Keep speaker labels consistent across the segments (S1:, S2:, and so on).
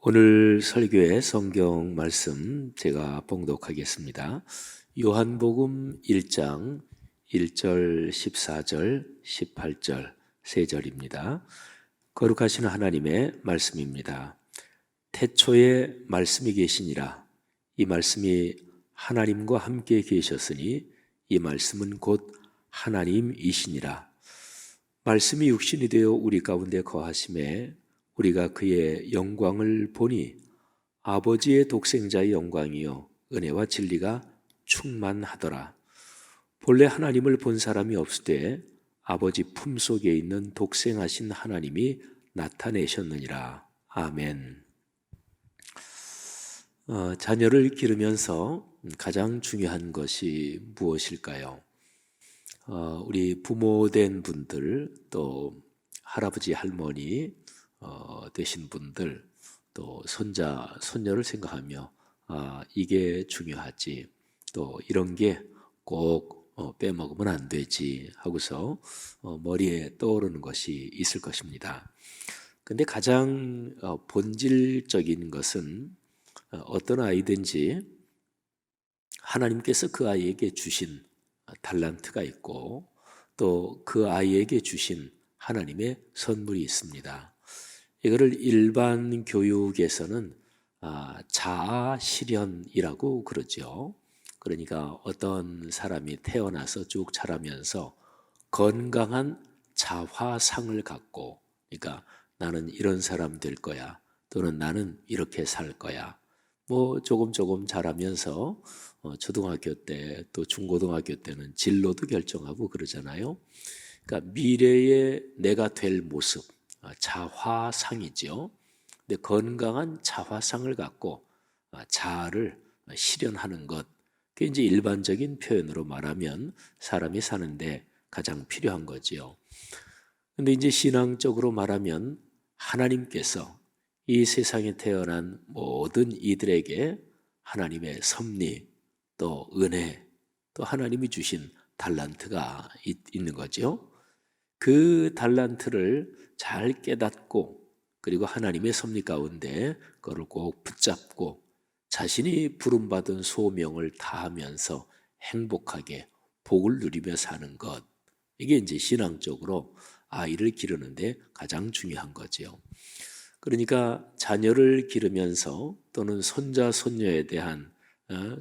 S1: 오늘 설교의 성경 말씀 제가 봉독하겠습니다. 요한복음 1장 1절, 14절, 18절 세 절입니다. 거룩하신 하나님의 말씀입니다. 태초에 말씀이 계시니라. 이 말씀이 하나님과 함께 계셨으니 이 말씀은 곧 하나님이시니라. 말씀이 육신이 되어 우리 가운데 거하심에 우리가 그의 영광을 보니 아버지의 독생자의 영광이요 은혜와 진리가 충만하더라. 본래 하나님을 본 사람이 없으되 아버지 품속에 있는 독생하신 하나님이 나타내셨느니라. 아멘. 자녀를 기르면서 가장 중요한 것이 무엇일까요? 우리 부모된 분들, 또 할아버지 할머니 되신 분들, 또 손자 손녀를 생각하며 이게 중요하지, 또 이런 게 꼭 빼먹으면 안 되지 하고서 머리에 떠오르는 것이 있을 것입니다. 근데 가장 본질적인 것은 어떤 아이든지 하나님께서 그 아이에게 주신 달란트가 있고 또 그 아이에게 주신 하나님의 선물이 있습니다. 이거를 일반 교육에서는 자아 실현이라고 그러죠. 그러니까 어떤 사람이 태어나서 쭉 자라면서 건강한 자화상을 갖고, 그러니까 나는 이런 사람 될 거야, 또는 나는 이렇게 살 거야. 뭐 조금 자라면서 초등학교 때 또 중고등학교 때는 진로도 결정하고 그러잖아요. 그러니까 미래의 내가 될 모습, 자화상이죠. 근데 건강한 자화상을 갖고 자아를 실현하는 것, 그게 이제 일반적인 표현으로 말하면 사람이 사는데 가장 필요한 거지요. 근데 이제 신앙적으로 말하면 하나님께서 이 세상에 태어난 모든 이들에게 하나님의 섭리, 또 은혜, 또 하나님이 주신 달란트가 있는 거죠. 그 달란트를 잘 깨닫고, 그리고 하나님의 섭리 가운데 그걸 꼭 붙잡고 자신이 부름받은 소명을 다하면서 행복하게 복을 누리며 사는 것, 이게 이제 신앙적으로 아이를 기르는데 가장 중요한 거죠. 그러니까 자녀를 기르면서 또는 손자 손녀에 대한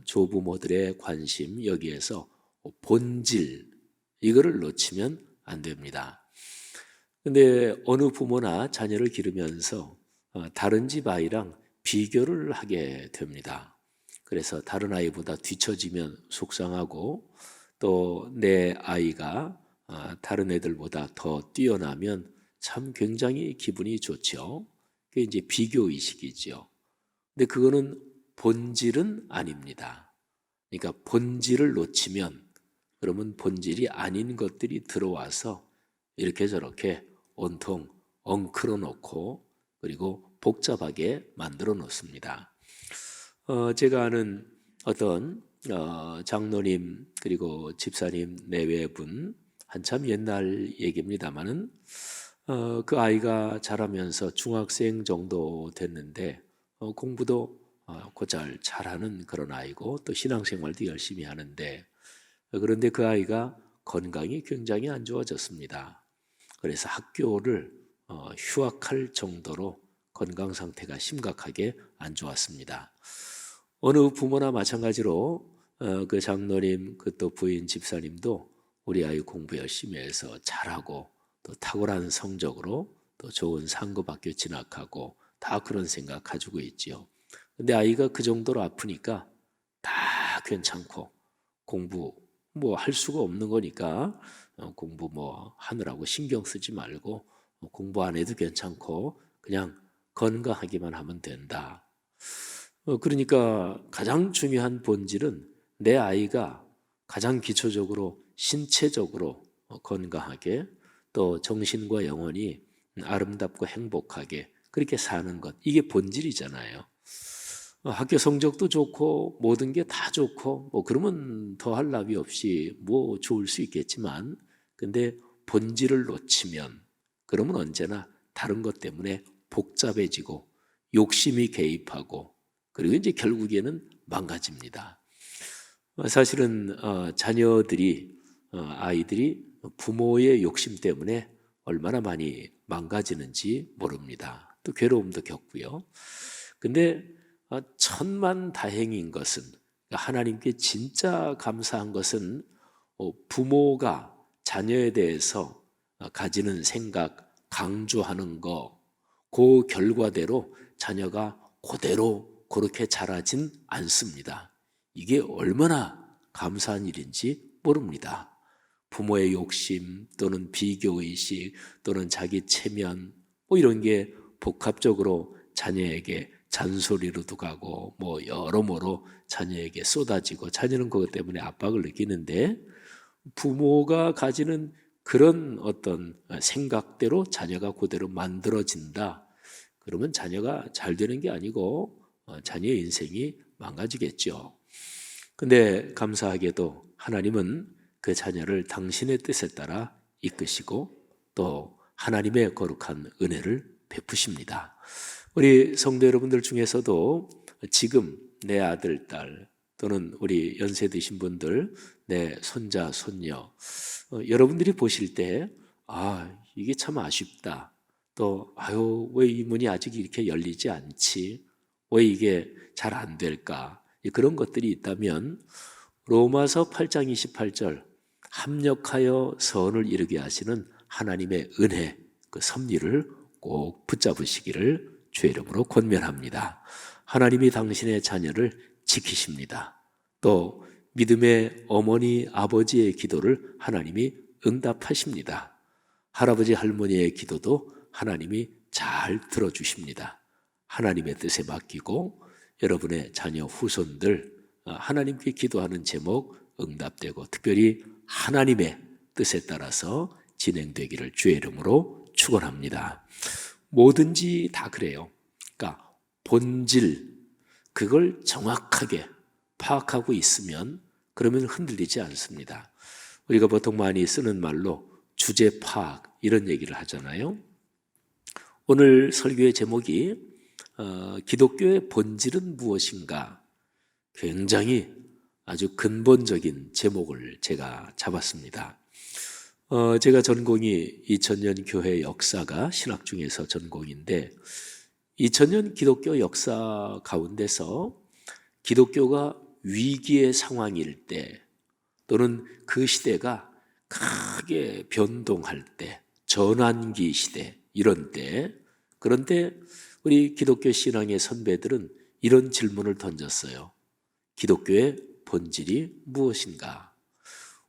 S1: 조부모들의 관심, 여기에서 본질, 이거를 놓치면 안 됩니다. 근데 어느 부모나 자녀를 기르면서 다른 집 아이랑 비교를 하게 됩니다. 그래서 다른 아이보다 뒤처지면 속상하고, 또 내 아이가 다른 애들보다 더 뛰어나면 참 굉장히 기분이 좋죠. 그게 이제 비교 의식이죠. 근데 그거는 본질은 아닙니다. 그러니까 본질을 놓치면, 그러면 본질이 아닌 것들이 들어와서 이렇게 저렇게 온통 엉클어 놓고, 그리고 복잡하게 만들어 놓습니다. 제가 아는 어떤 장로님, 그리고 집사님 내외분, 한참 옛날 얘기입니다마는 그 아이가 자라면서 중학생 정도 됐는데 공부도 곧잘 잘하는 그런 아이고, 또 신앙생활도 열심히 하는데, 그런데 그 아이가 건강이 굉장히 안 좋아졌습니다. 그래서 학교를 휴학할 정도로 건강 상태가 심각하게 안 좋았습니다. 어느 부모나 마찬가지로 그 장로님, 그 또 부인 집사님도 우리 아이 공부 열심히 해서 잘하고, 또 탁월한 성적으로 또 좋은 상급학교 진학하고, 다 그런 생각 가지고 있지요. 근데 아이가 그 정도로 아프니까 다 괜찮고, 공부 뭐 할 수가 없는 거니까 공부 뭐 하느라고 신경 쓰지 말고 공부 안 해도 괜찮고 그냥 건강하기만 하면 된다. 그러니까 가장 중요한 본질은 내 아이가 가장 기초적으로 신체적으로 건강하게, 또 정신과 영혼이 아름답고 행복하게 그렇게 사는 것, 이게 본질이잖아요. 학교 성적도 좋고 모든 게 다 좋고 뭐 그러면 더할 나위 없이 뭐 좋을 수 있겠지만, 근데 본질을 놓치면 그러면 언제나 다른 것 때문에 복잡해지고 욕심이 개입하고 그리고 이제 결국에는 망가집니다. 사실은 아이들이 부모의 욕심 때문에 얼마나 많이 망가지는지 모릅니다. 또 괴로움도 겪고요. 근데 천만다행인 것은, 하나님께 진짜 감사한 것은 부모가 자녀에 대해서 가지는 생각, 강조하는 거, 그 결과대로 자녀가 그대로 그렇게 자라진 않습니다. 이게 얼마나 감사한 일인지 모릅니다. 부모의 욕심 또는 비교의식 또는 자기 체면 이런 게 복합적으로 자녀에게 잔소리로도 가고 여러모로 자녀에게 쏟아지고 자녀는 그것 때문에 압박을 느끼는데, 부모가 가지는 그런 어떤 생각대로 자녀가 그대로 만들어진다. 그러면 자녀가 잘 되는 게 아니고 자녀의 인생이 망가지겠죠. 근데 감사하게도 하나님은 그 자녀를 당신의 뜻에 따라 이끄시고 또 하나님의 거룩한 은혜를 베푸십니다. 우리 성도 여러분들 중에서도 지금 내 아들, 딸 또는 우리 연세 드신 분들, 내 손자, 손녀, 여러분들이 보실 때 이게 참 아쉽다. 또 왜 이 문이 아직 이렇게 열리지 않지? 왜 이게 잘 안 될까? 그런 것들이 있다면 로마서 8장 28절 합력하여 선을 이루게 하시는 하나님의 은혜, 그 섭리를 꼭 붙잡으시기를 주의 이름으로 권면합니다. 하나님이 당신의 자녀를 지키십니다. 또 믿음의 어머니, 아버지의 기도를 하나님이 응답하십니다. 할아버지, 할머니의 기도도 하나님이 잘 들어주십니다. 하나님의 뜻에 맡기고 여러분의 자녀 후손들 하나님께 기도하는 제목 응답되고 특별히 하나님의 뜻에 따라서 진행되기를 주의 이름으로 축원합니다. 뭐든지 다 그래요. 그러니까 본질, 그걸 정확하게 파악하고 있으면 그러면 흔들리지 않습니다. 우리가 보통 많이 쓰는 말로 주제 파악 이런 얘기를 하잖아요. 오늘 설교의 제목이 기독교의 본질은 무엇인가, 굉장히 아주 근본적인 제목을 제가 잡았습니다. 제가 전공이 2000년 교회 역사가 신학 중에서 전공인데 2000년 기독교 역사 가운데서 기독교가 위기의 상황일 때 또는 그 시대가 크게 변동할 때, 전환기 시대 이런 때, 그런데 우리 기독교 신앙의 선배들은 이런 질문을 던졌어요. 기독교의 본질이 무엇인가?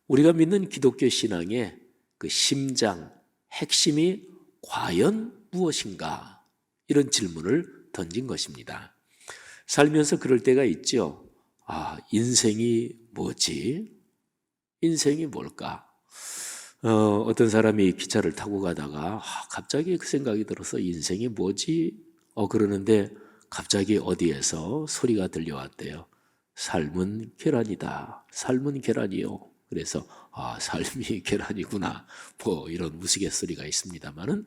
S1: 우리가 믿는 기독교 신앙의 그 심장, 핵심이 과연 무엇인가? 이런 질문을 던진 것입니다. 살면서 그럴 때가 있죠. 인생이 뭐지? 인생이 뭘까? 어떤 사람이 기차를 타고 가다가 갑자기 그 생각이 들어서 인생이 뭐지? 그러는데 갑자기 어디에서 소리가 들려왔대요. 삶은 계란이다. 삶은 계란이요. 그래서 삶이 계란이구나. 이런 우스갯소리가 있습니다만은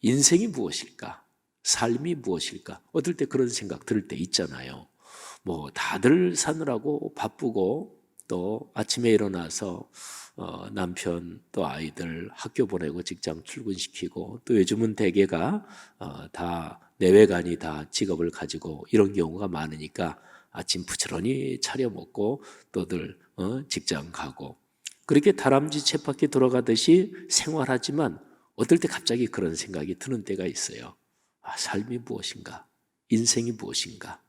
S1: 인생이 무엇일까? 삶이 무엇일까? 어떨 때 그런 생각 들을 때 있잖아요. 다들 사느라고 바쁘고 또 아침에 일어나서 남편 또 아이들 학교 보내고 직장 출근시키고 또 요즘은 대개가 다 내외간이 다 직업을 가지고 이런 경우가 많으니까 아침 부지런히 차려 먹고 또들 직장 가고 그렇게 다람쥐 쳇바퀴 돌아가듯이 생활하지만 어떨 때 갑자기 그런 생각이 드는 때가 있어요. 삶이 무엇인가? 인생이 무엇인가?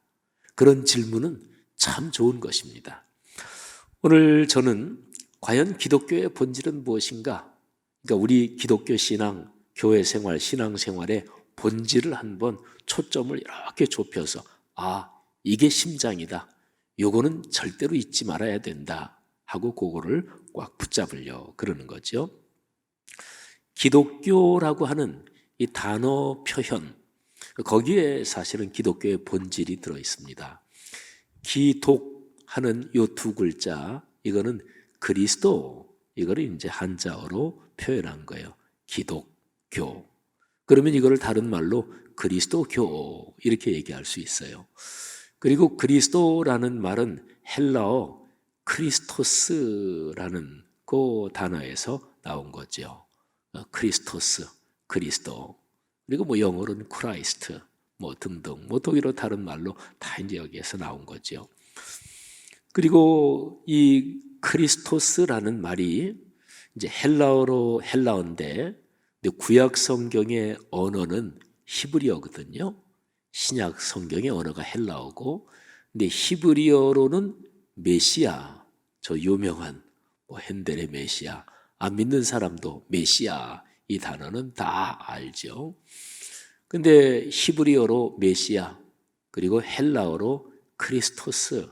S1: 그런 질문은 참 좋은 것입니다. 오늘 저는 과연 기독교의 본질은 무엇인가? 그러니까 우리 기독교 신앙, 교회 생활, 신앙 생활의 본질을 한번 초점을 이렇게 좁혀서 이게 심장이다. 요거는 절대로 잊지 말아야 된다 하고 그거를 꽉 붙잡으려 그러는 거죠. 기독교라고 하는 이 단어 표현, 거기에 사실은 기독교의 본질이 들어 있습니다. 기독하는 요 두 글자, 이거는 그리스도, 이거를 이제 한자어로 표현한 거예요. 기독교. 그러면 이거를 다른 말로 그리스도교 이렇게 얘기할 수 있어요. 그리고 그리스도라는 말은 헬라어 크리스토스라는 그 단어에서 나온 거죠. 크리스토스, 그리스도. 그리고 뭐 영어로는 크라이스트, 뭐 등등, 뭐 독일어 다른 말로 다 이제 여기에서 나온 거죠. 그리고 이 크리스토스라는 말이 이제 헬라어인데 구약 성경의 언어는 히브리어거든요. 신약 성경의 언어가 헬라어고, 근데 히브리어로는 메시아, 저 유명한 뭐 핸델의 메시아, 안 믿는 사람도 메시아 이 단어는 다 알죠. 근데 히브리어로 메시아 그리고 헬라어로 크리스토스,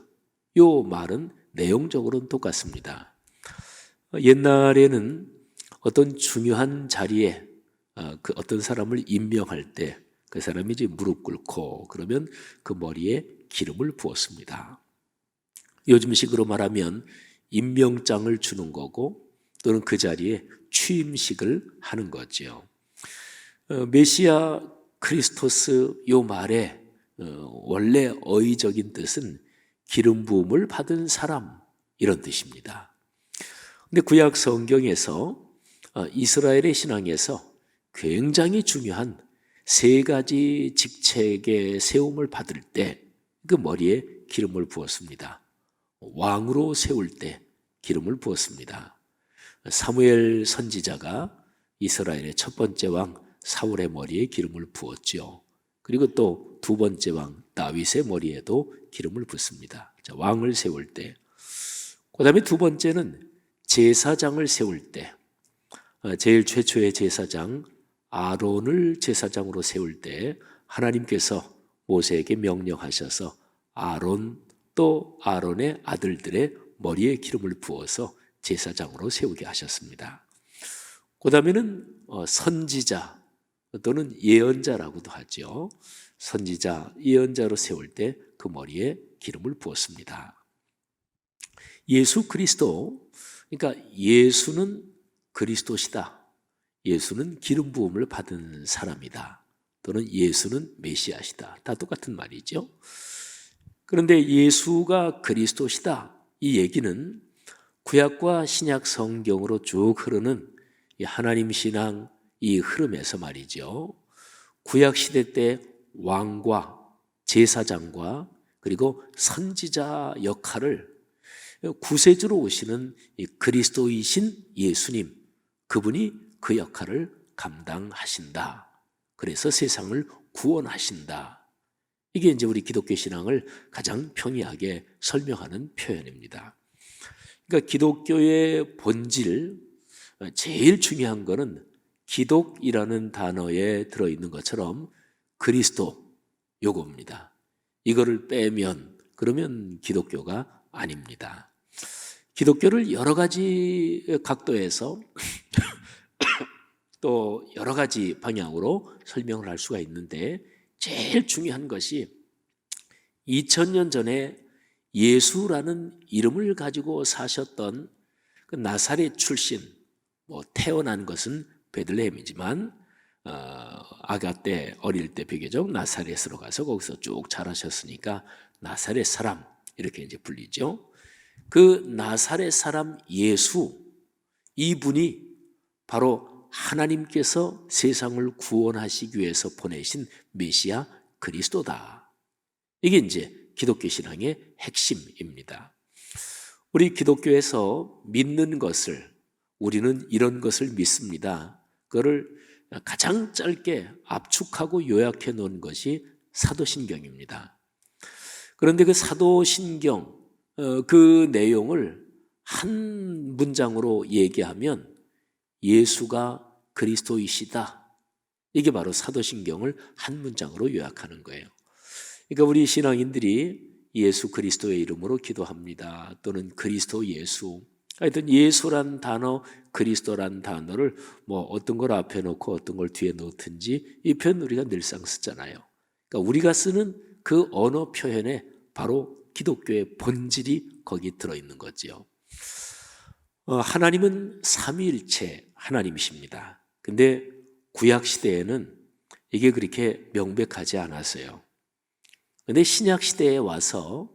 S1: 요 말은 내용적으로는 똑같습니다. 옛날에는 어떤 중요한 자리에 그 어떤 사람을 임명할 때 그 사람이 이제 무릎 꿇고 그러면 그 머리에 기름을 부었습니다. 요즘식으로 말하면 임명장을 주는 거고 또는 그 자리에 취임식을 하는 거죠. 메시아 크리스토스 요 말의 원래 어의적인 뜻은 기름 부음을 받은 사람 이런 뜻입니다. 근데 구약 성경에서 이스라엘의 신앙에서 굉장히 중요한 세 가지 직책의 세움을 받을 때 그 머리에 기름을 부었습니다. 왕으로 세울 때 기름을 부었습니다. 사무엘 선지자가 이스라엘의 첫 번째 왕 사울의 머리에 기름을 부었죠. 그리고 또 두 번째 왕 다윗의 머리에도 기름을 붓습니다. 왕을 세울 때. 그 다음에 두 번째는 제사장을 세울 때, 제일 최초의 제사장 아론을 제사장으로 세울 때 하나님께서 모세에게 명령하셔서 아론 또 아론의 아들들의 머리에 기름을 부어서 제사장으로 세우게 하셨습니다. 그 다음에는 선지자 또는 예언자라고도 하죠. 선지자, 예언자로 세울 때 그 머리에 기름을 부었습니다. 예수 그리스도, 그러니까 예수는 그리스도시다. 예수는 기름 부음을 받은 사람이다. 또는 예수는 메시아시다. 다 똑같은 말이죠. 그런데 예수가 그리스도시다. 이 얘기는 구약과 신약 성경으로 쭉 흐르는 하나님 신앙 이 흐름에서 말이죠. 구약 시대 때 왕과 제사장과 그리고 선지자 역할을 구세주로 오시는 그리스도이신 예수님, 그분이 그 역할을 감당하신다. 그래서 세상을 구원하신다. 이게 이제 우리 기독교 신앙을 가장 평이하게 설명하는 표현입니다. 그러니까 기독교의 본질, 제일 중요한 거는 기독이라는 단어에 들어있는 것처럼 그리스도 요겁니다. 이거를 빼면 그러면 기독교가 아닙니다. 기독교를 여러 가지 각도에서 또 여러 가지 방향으로 설명을 할 수가 있는데 제일 중요한 것이 2000년 전에 예수라는 이름을 가지고 사셨던 그 나사렛 출신, 뭐 태어난 것은 베들레헴이지만 아가 때 어릴 때 비교적 나사렛으로 가서 거기서 쭉 자라셨으니까 나사렛 사람 이렇게 이제 불리죠. 그 나사렛 사람 예수, 이분이 바로 하나님께서 세상을 구원하시기 위해서 보내신 메시아 그리스도다. 이게 이제 기독교 신앙의 핵심입니다. 우리 기독교에서 믿는 것을, 우리는 이런 것을 믿습니다. 그거를 가장 짧게 압축하고 요약해 놓은 것이 사도신경입니다. 그런데 그 사도신경 그 내용을 한 문장으로 얘기하면 예수가 그리스도이시다. 이게 바로 사도신경을 한 문장으로 요약하는 거예요. 그러니까 우리 신앙인들이 예수 그리스도의 이름으로 기도합니다. 또는 그리스도 예수. 하여튼 예수란 단어, 그리스도란 단어를 뭐 어떤 걸 앞에 놓고 어떤 걸 뒤에 놓든지 이 표현 우리가 늘상 쓰잖아요. 그러니까 우리가 쓰는 그 언어 표현에 바로 기독교의 본질이 거기 들어있는 거지요. 하나님은 삼위일체 하나님이십니다. 근데 구약 시대에는 이게 그렇게 명백하지 않았어요. 근데 신약 시대에 와서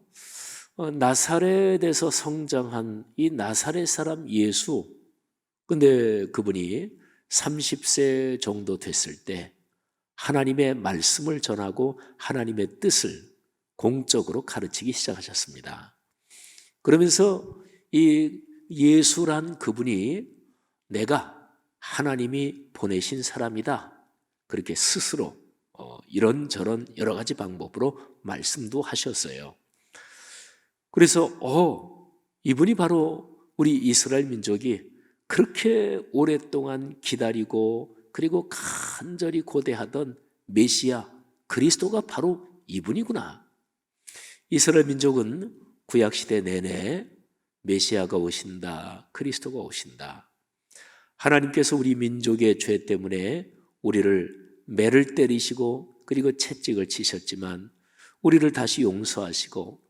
S1: 나사렛에서 성장한 이 나사렛 사람 예수, 근데 그분이 30세 정도 됐을 때 하나님의 말씀을 전하고 하나님의 뜻을 공적으로 가르치기 시작하셨습니다. 그러면서 이 예수란 그분이 내가 하나님이 보내신 사람이다, 그렇게 스스로 이런저런 여러 가지 방법으로 말씀도 하셨어요. 그래서 이분이 바로 우리 이스라엘 민족이 그렇게 오랫동안 기다리고 그리고 간절히 고대하던 메시아 그리스도가 바로 이분이구나. 이스라엘 민족은 구약시대 내내 메시아가 오신다, 그리스도가 오신다, 하나님께서 우리 민족의 죄 때문에 우리를 매를 때리시고 그리고 채찍을 치셨지만 우리를 다시 용서하시고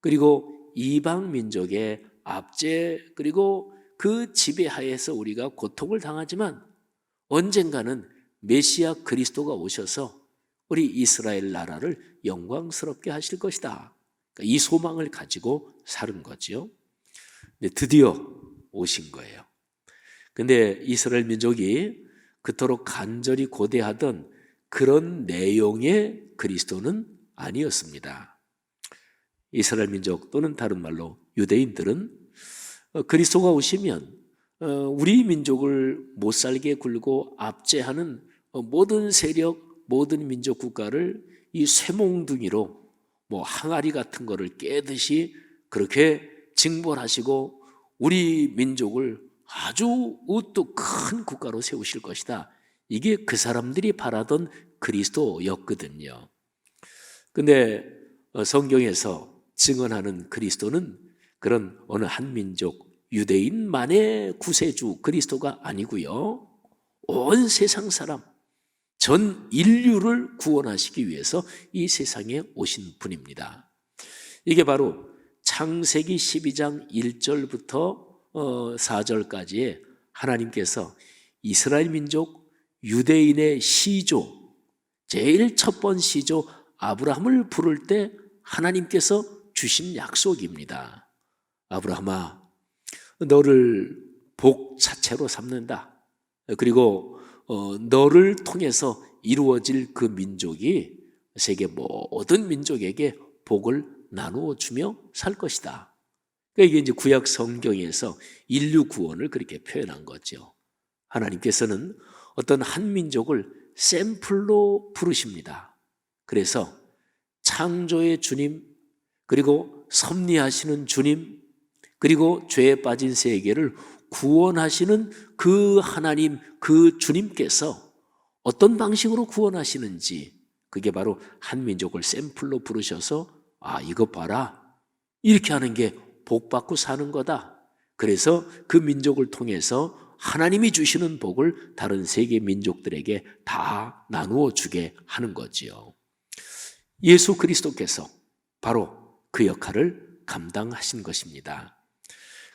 S1: 그리고 이방 민족의 압제 그리고 그 지배하에서 우리가 고통을 당하지만 언젠가는 메시아 그리스도가 오셔서 우리 이스라엘 나라를 영광스럽게 하실 것이다. 그러니까 이 소망을 가지고 사는 거지요. 근데 드디어 오신 거예요. 근데 이스라엘 민족이 그토록 간절히 고대하던 그런 내용의 그리스도는 아니었습니다. 이스라엘 민족 또는 다른 말로 유대인들은 그리스도가 오시면 우리 민족을 못살게 굴고 압제하는 모든 세력, 모든 민족 국가를 이 쇠몽둥이로 항아리 같은 거를 깨듯이 그렇게 징벌하시고 우리 민족을 아주 우뚝 큰 국가로 세우실 것이다. 이게 그 사람들이 바라던 그리스도였거든요. 근데 성경에서 증언하는 그리스도는 그런 어느 한 민족, 유대인만의 구세주 그리스도가 아니고요, 온 세상 사람, 전 인류를 구원하시기 위해서 이 세상에 오신 분입니다. 이게 바로 창세기 12장 1절부터 4절까지에 하나님께서 이스라엘 민족 유대인의 시조, 제일 첫 번 시조 아브라함을 부를 때 하나님께서 주신 약속입니다. 아브라함아, 너를 복 자체로 삼는다. 그리고 너를 통해서 이루어질 그 민족이 세계 모든 민족에게 복을 나누어 주며 살 것이다. 그러니까 이게 이제 구약 성경에서 인류 구원을 그렇게 표현한 거죠. 하나님께서는 어떤 한 민족을 샘플로 부르십니다. 그래서 창조의 주님, 그리고 섭리하시는 주님, 그리고 죄에 빠진 세계를 구원하시는 그 하나님, 그 주님께서 어떤 방식으로 구원하시는지, 그게 바로 한 민족을 샘플로 부르셔서 이거 봐라, 이렇게 하는 게 복받고 사는 거다. 그래서 그 민족을 통해서 하나님이 주시는 복을 다른 세계 민족들에게 다 나누어 주게 하는 거지요. 예수 그리스도께서 바로 그 역할을 감당하신 것입니다.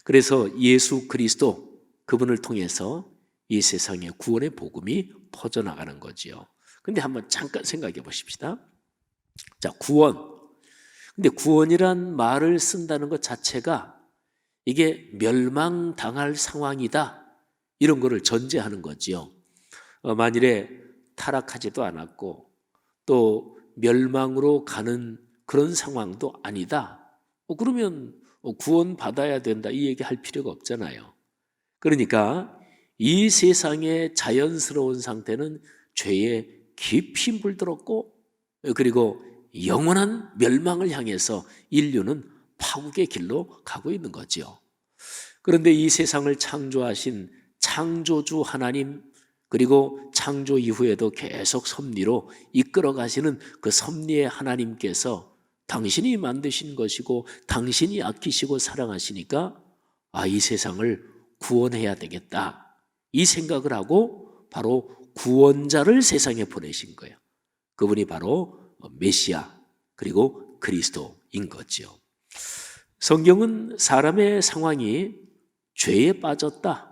S1: 그래서 예수 그리스도, 그분을 통해서 이 세상에 구원의 복음이 퍼져나가는 거지요. 근데 한번 잠깐 생각해 보십시다. 자, 구원. 근데 구원이란 말을 쓴다는 것 자체가 이게 멸망당할 상황이다, 이런 거를 전제하는 거지요. 만일에 타락하지도 않았고 또 멸망으로 가는 그런 상황도 아니다, 그러면 구원 받아야 된다, 이 얘기 할 필요가 없잖아요. 그러니까 이 세상의 자연스러운 상태는 죄에 깊이 물들었고 그리고 영원한 멸망을 향해서 인류는 파국의 길로 가고 있는 거죠. 그런데 이 세상을 창조하신 창조주 하나님, 그리고 창조 이후에도 계속 섭리로 이끌어 가시는 그 섭리의 하나님께서 당신이 만드신 것이고 당신이 아끼시고 사랑하시니까 이 세상을 구원해야 되겠다, 이 생각을 하고 바로 구원자를 세상에 보내신 거예요. 그분이 바로 메시아 그리고 그리스도인 거죠. 성경은 사람의 상황이 죄에 빠졌다,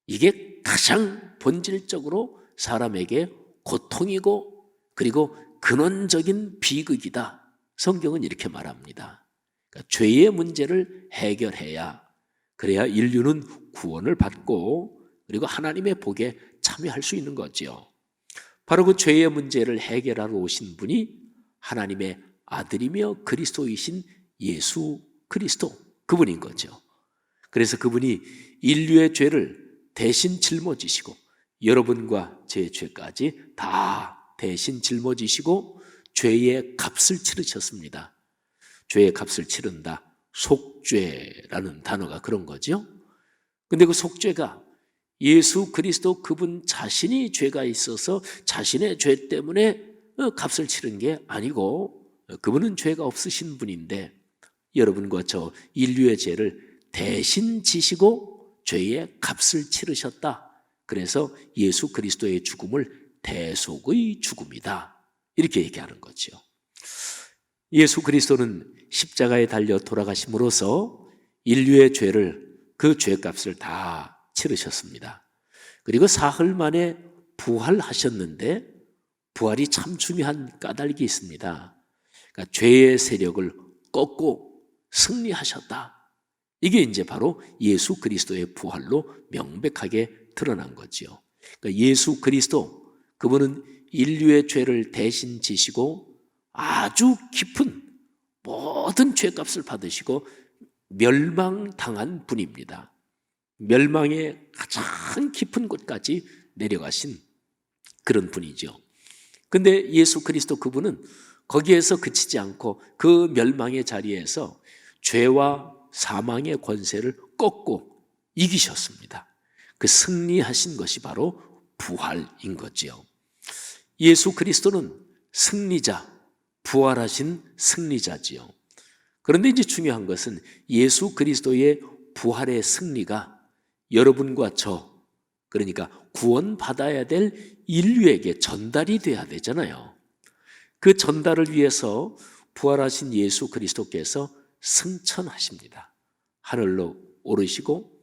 S1: 이게 가장 본질적으로 사람에게 고통이고 그리고 근원적인 비극이다. 성경은 이렇게 말합니다. 그러니까 죄의 문제를 해결해야, 그래야 인류는 구원을 받고 그리고 하나님의 복에 참여할 수 있는 거죠. 바로 그 죄의 문제를 해결하러 오신 분이 하나님의 아들이며 그리스도이신 예수 그리스도, 그분인 거죠. 그래서 그분이 인류의 죄를 대신 짊어지시고 여러분과 제 죄까지 다 대신 짊어지시고 죄의 값을 치르셨습니다. 죄의 값을 치른다. 속죄라는 단어가 그런 거죠. 근데 그 속죄가 예수 그리스도 그분 자신이 죄가 있어서 자신의 죄 때문에 값을 치른 게 아니고, 그분은 죄가 없으신 분인데 여러분과 저 인류의 죄를 대신 지시고 죄의 값을 치르셨다. 그래서 예수 그리스도의 죽음을 대속의 죽음이다. 이렇게 얘기하는 거죠. 예수 그리스도는 십자가에 달려 돌아가심으로써 인류의 죄를, 그 죄값을 다 치르셨습니다. 그리고 사흘 만에 부활하셨는데 부활이 참 중요한 까닭이 있습니다. 그러니까 죄의 세력을 꺾고 승리하셨다. 이게 이제 바로 예수 그리스도의 부활로 명백하게 드러난 거죠. 그러니까 예수 그리스도, 그분은 인류의 죄를 대신 지시고 아주 깊은 모든 죄값을 받으시고 멸망당한 분입니다. 멸망의 가장 깊은 곳까지 내려가신 그런 분이죠. 근데 예수 그리스도 그분은 거기에서 그치지 않고 그 멸망의 자리에서 죄와 사망의 권세를 꺾고 이기셨습니다. 그 승리하신 것이 바로 부활인 거지요. 예수 그리스도는 승리자, 부활하신 승리자지요. 그런데 이제 중요한 것은 예수 그리스도의 부활의 승리가 여러분과 저, 그러니까 구원받아야 될 인류에게 전달이 돼야 되잖아요. 그 전달을 위해서 부활하신 예수 그리스도께서 승천하십니다. 하늘로 오르시고,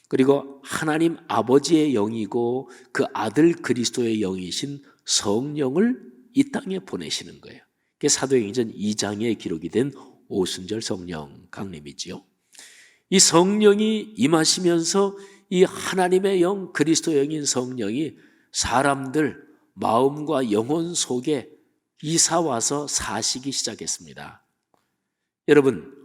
S1: 그리고 하나님 아버지의 영이고 그 아들 그리스도의 영이신 성령을 이 땅에 보내시는 거예요. 그게 사도행전 2장에 기록이 된 오순절 성령 강림이지요. 이 성령이 임하시면서 이 하나님의 영, 그리스도의 영인 성령이 사람들 마음과 영혼 속에 이사와서 사시기 시작했습니다. 여러분,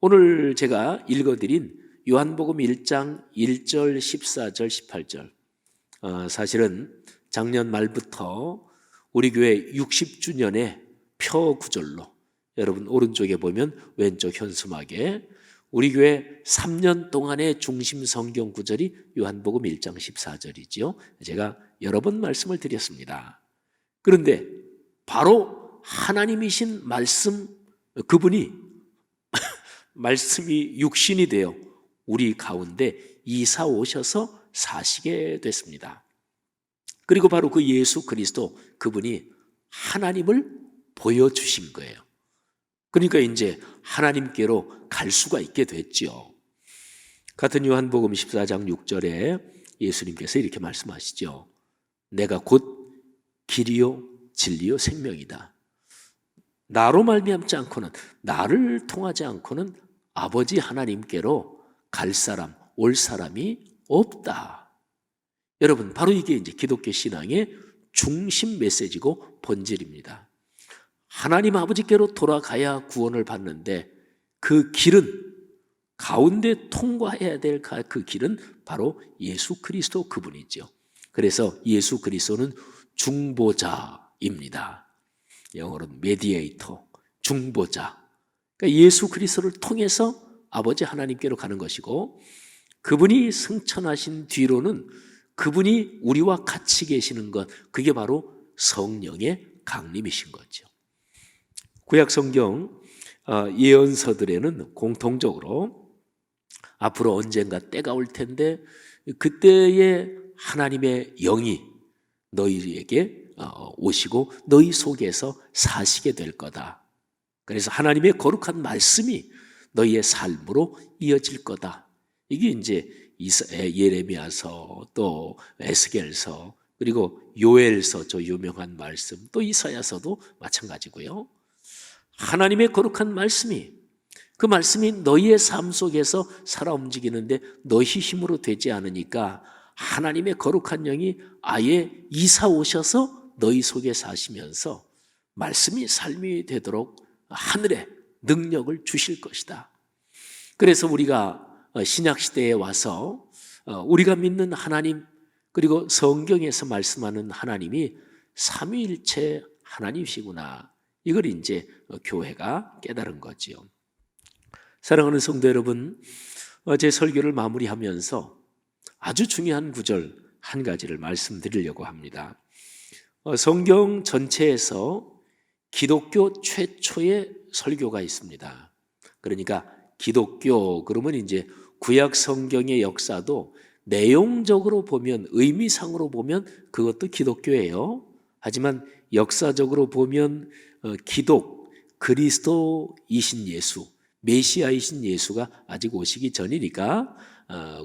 S1: 오늘 제가 읽어드린 요한복음 1장 1절, 14절, 18절, 사실은 작년 말부터 우리 교회 60주년의 표구절로, 여러분 오른쪽에 보면 왼쪽 현수막에 우리 교회 3년 동안의 중심 성경 구절이 요한복음 1장 14절이지요. 제가 여러 번 말씀을 드렸습니다. 그런데 바로 하나님이신 말씀, 그분이 말씀이 육신이 되어 우리 가운데 이사 오셔서 사시게 됐습니다. 그리고 바로 그 예수 그리스도, 그분이 하나님을 보여주신 거예요. 그러니까 이제 하나님께로 갈 수가 있게 됐죠. 같은 요한복음 14장 6절에 예수님께서 이렇게 말씀하시죠. 내가 곧 길이요 진리요 생명이다. 나로 말미암지 않고는, 나를 통하지 않고는 아버지 하나님께로 갈 사람, 올 사람이 없다. 여러분, 바로 이게 이제 기독교 신앙의 중심 메시지고 본질입니다. 하나님 아버지께로 돌아가야 구원을 받는데 그 길은, 가운데 통과해야 될 그 길은 바로 예수 그리스도 그분이죠. 그래서 예수 그리스도는 중보자입니다. 영어로는 메디에이터, 중보자. 그러니까 예수 그리스도를 통해서 아버지 하나님께로 가는 것이고, 그분이 승천하신 뒤로는 그분이 우리와 같이 계시는 것, 그게 바로 성령의 강림이신 거죠. 구약 성경 예언서들에는 공통적으로 앞으로 언젠가 때가 올 텐데 그때에 하나님의 영이 너희에게 오시고 너희 속에서 사시게 될 거다. 그래서 하나님의 거룩한 말씀이 너희의 삶으로 이어질 거다. 이게 이제 예레미야서, 또 에스겔서, 그리고 요엘서, 저 유명한 말씀, 또 이사야서도 마찬가지고요. 하나님의 거룩한 말씀이, 그 말씀이 너희의 삶 속에서 살아 움직이는데 너희 힘으로 되지 않으니까 하나님의 거룩한 영이 아예 이사 오셔서 너희 속에 사시면서 말씀이 삶이 되도록 하늘의 능력을 주실 것이다. 그래서 우리가 신약시대에 와서 우리가 믿는 하나님, 그리고 성경에서 말씀하는 하나님이 삼위일체 하나님이시구나, 이걸 이제 교회가 깨달은 거지요. 사랑하는 성도 여러분, 제 설교를 마무리하면서 아주 중요한 구절 한 가지를 말씀드리려고 합니다. 성경 전체에서 기독교 최초의 설교가 있습니다. 그러니까 기독교 그러면 이제 구약 성경의 역사도 내용적으로 보면, 의미상으로 보면 그것도 기독교예요. 하지만 역사적으로 보면 그리스도이신 예수, 메시아이신 예수가 아직 오시기 전이니까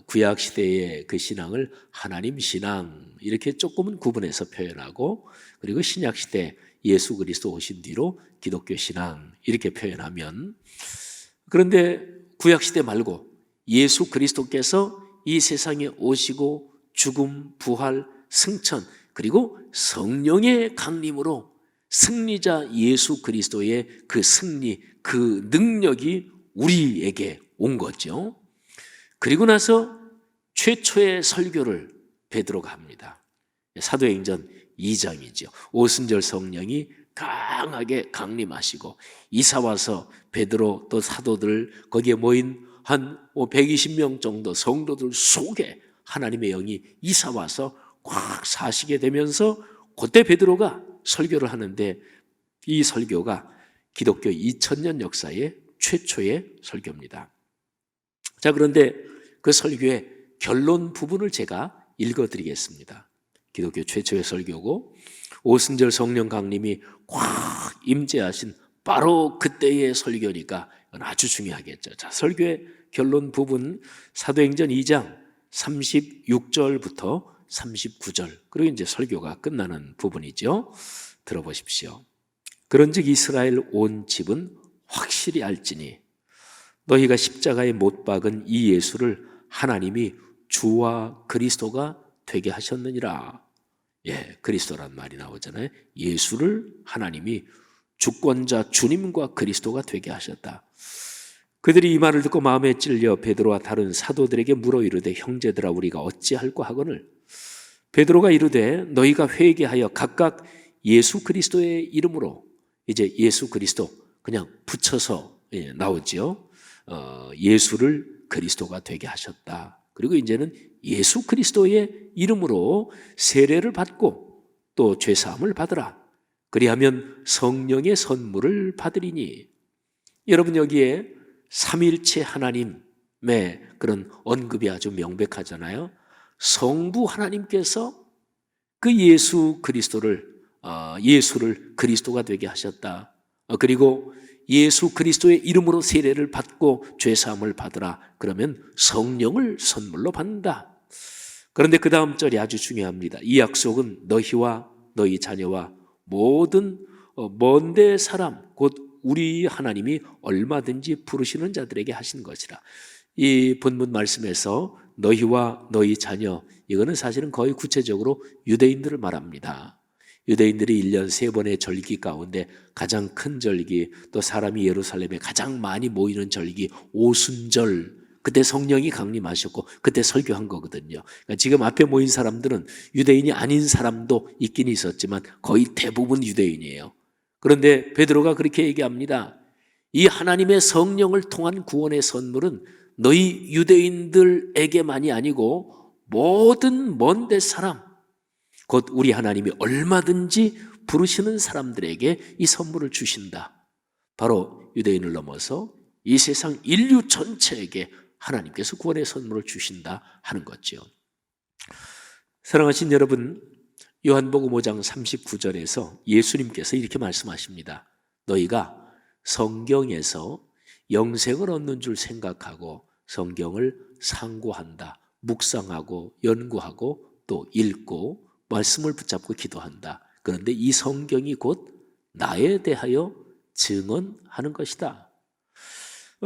S1: 구약 시대의 그 신앙을 하나님 신앙 이렇게 조금은 구분해서 표현하고, 그리고 신약 시대 예수 그리스도 오신 뒤로 기독교 신앙 이렇게 표현하면, 그런데 구약 시대 말고 예수 그리스도께서 이 세상에 오시고 죽음, 부활, 승천, 그리고 성령의 강림으로 승리자 예수 그리스도의 그 승리, 그 능력이 우리에게 온 거죠. 그리고 나서 최초의 설교를 베드로가 합니다. 사도행전 2장이죠. 오순절 성령이 강하게 강림하시고 이사와서 베드로 또 사도들, 거기에 모인 한 120명 정도 성도들 속에 하나님의 영이 이사와서 꽉 사시게 되면서 그때 베드로가 설교를 하는데, 이 설교가 기독교 2000년 역사의 최초의 설교입니다. 자, 그런데 그 설교의 결론 부분을 제가 읽어드리겠습니다. 기독교 최초의 설교고 오순절 성령 강림이 꽉 임재하신 바로 그때의 설교니까 이건 아주 중요하겠죠. 자, 설교의 결론 부분 사도행전 2장 36절부터 39절, 그리고 이제 설교가 끝나는 부분이죠. 들어보십시오. 그런즉 이스라엘 온 집은 확실히 알지니 너희가 십자가에 못 박은 이 예수를 하나님이 주와 그리스도가 되게 하셨느니라. 예, 그리스도란 말이 나오잖아요. 예수를 하나님이 주권자 주님과 그리스도가 되게 하셨다. 그들이 이 말을 듣고 마음에 찔려 베드로와 다른 사도들에게 물어 이르되 형제들아 우리가 어찌할꼬 하거늘. 베드로가 이르되 너희가 회개하여 각각 예수 그리스도의 이름으로, 이제 예수 그리스도 그냥 붙여서 나오지요. 예수를 그리스도가 되게 하셨다. 그리고 이제는 예수 그리스도의 이름으로 세례를 받고 또 죄사함을 받으라. 그리하면 성령의 선물을 받으리니. 여러분, 여기에 삼일체 하나님의 그런 언급이 아주 명백하잖아요. 성부 하나님께서 그 예수 그리스도를 예수를 그리스도가 되게 하셨다. 그리고 예수 그리스도의 이름으로 세례를 받고 죄사함을 받으라. 그러면 성령을 선물로 받는다. 그런데 그 다음 절이 아주 중요합니다. 이 약속은 너희와 너희 자녀와 모든 먼데 사람 곧 우리 하나님이 얼마든지 부르시는 자들에게 하신 것이라. 이 본문 말씀에서 너희와 너희 자녀, 이거는 사실은 거의 구체적으로 유대인들을 말합니다. 유대인들이 1년 3번의 절기 가운데 가장 큰 절기, 또 사람이 예루살렘에 가장 많이 모이는 절기 오순절, 그때 성령이 강림하셨고 그때 설교한 거거든요. 그러니까 지금 앞에 모인 사람들은 유대인이 아닌 사람도 있긴 있었지만 거의 대부분 유대인이에요. 그런데 베드로가 그렇게 얘기합니다. 이 하나님의 성령을 통한 구원의 선물은 너희 유대인들에게만이 아니고 모든 먼데 사람, 곧 우리 하나님이 얼마든지 부르시는 사람들에게 이 선물을 주신다. 바로 유대인을 넘어서 이 세상 인류 전체에게 하나님께서 구원의 선물을 주신다 하는 거죠. 사랑하신 여러분, 요한복음 5장 39절에서 예수님께서 이렇게 말씀하십니다. 너희가 성경에서 영생을 얻는 줄 생각하고 성경을 상고한다, 묵상하고 연구하고 또 읽고 말씀을 붙잡고 기도한다. 그런데 이 성경이 곧 나에 대하여 증언하는 것이다.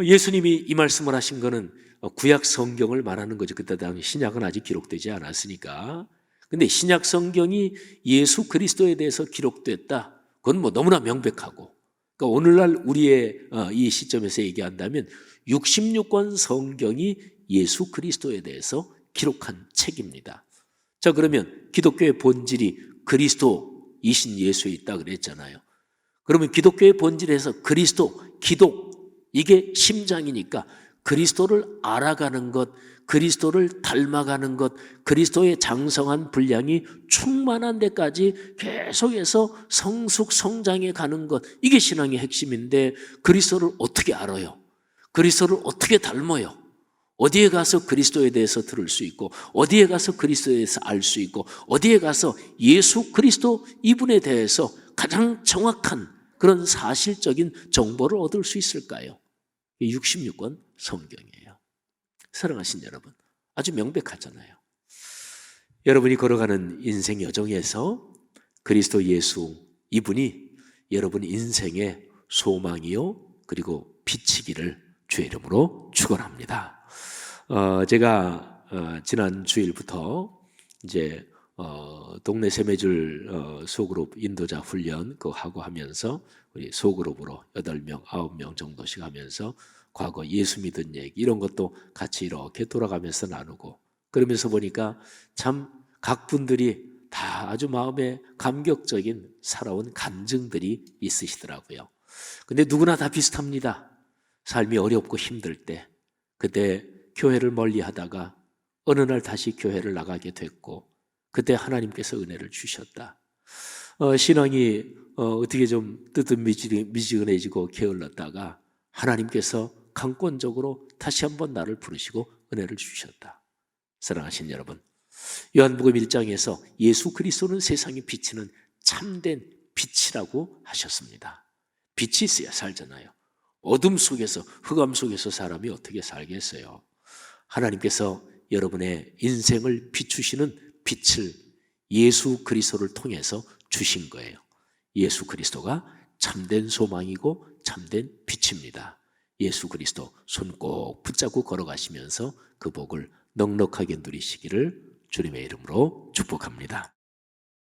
S1: 예수님이 이 말씀을 하신 것은 구약 성경을 말하는 거죠. 그때 당시 신약은 아직 기록되지 않았으니까. 근데 신약 성경이 예수 그리스도에 대해서 기록됐다. 그건 뭐 너무나 명백하고. 그러니까 오늘날 우리의 이 시점에서 얘기한다면 66권 성경이 예수 그리스도에 대해서 기록한 책입니다. 자, 그러면 기독교의 본질이 그리스도이신 예수에 있다 그랬잖아요. 그러면 기독교의 본질에서 그리스도, 기독, 이게 심장이니까 그리스도를 알아가는 것, 그리스도를 닮아가는 것, 그리스도의 장성한 분량이 충만한 데까지 계속해서 성숙 성장해 가는 것, 이게 신앙의 핵심인데 그리스도를 어떻게 알아요? 그리스도를 어떻게 닮아요? 어디에 가서 그리스도에 대해서 들을 수 있고, 어디에 가서 그리스도에 대해서 알 수 있고, 어디에 가서 예수 그리스도 이분에 대해서 가장 정확한 그런 사실적인 정보를 얻을 수 있을까요? 66권 성경이에요. 사랑하신 여러분, 아주 명백하잖아요. 여러분이 걸어가는 인생 여정에서 그리스도 예수 이분이 여러분 인생의 소망이요 그리고 빛이기를 주의 이름으로 축원합니다. 제가 지난 주일부터 이제 동네 세매줄 소그룹 인도자 훈련 그거 하고 하면서 우리 소그룹으로 8명, 9명 정도씩 하면서 과거 예수 믿은 얘기 이런 것도 같이 이렇게 돌아가면서 나누고 그러면서 보니까 참 각 분들이 다 아주 마음에 감격적인 살아온 간증들이 있으시더라고요. 근데 누구나 다 비슷합니다. 삶이 어렵고 힘들 때 그때 교회를 멀리 하다가 어느 날 다시 교회를 나가게 됐고 그때 하나님께서 은혜를 주셨다. 신앙이 어떻게 좀 뜨뜻미지근해지고 게을렀다가 하나님께서 강권적으로 다시 한번 나를 부르시고 은혜를 주셨다. 사랑하신 여러분, 요한복음 1장에서 예수 그리스도는 세상에 비치는 참된 빛이라고 하셨습니다. 빛이 있어야 살잖아요. 어둠 속에서, 흑암 속에서 사람이 어떻게 살겠어요? 하나님께서 여러분의 인생을 비추시는 빛을 예수 그리스도를 통해서 주신 거예요. 예수 그리스도가 참된 소망이고 참된 빛입니다. 예수 그리스도 손 꼭 붙잡고 걸어가시면서 그 복을 넉넉하게 누리시기를 주님의 이름으로 축복합니다.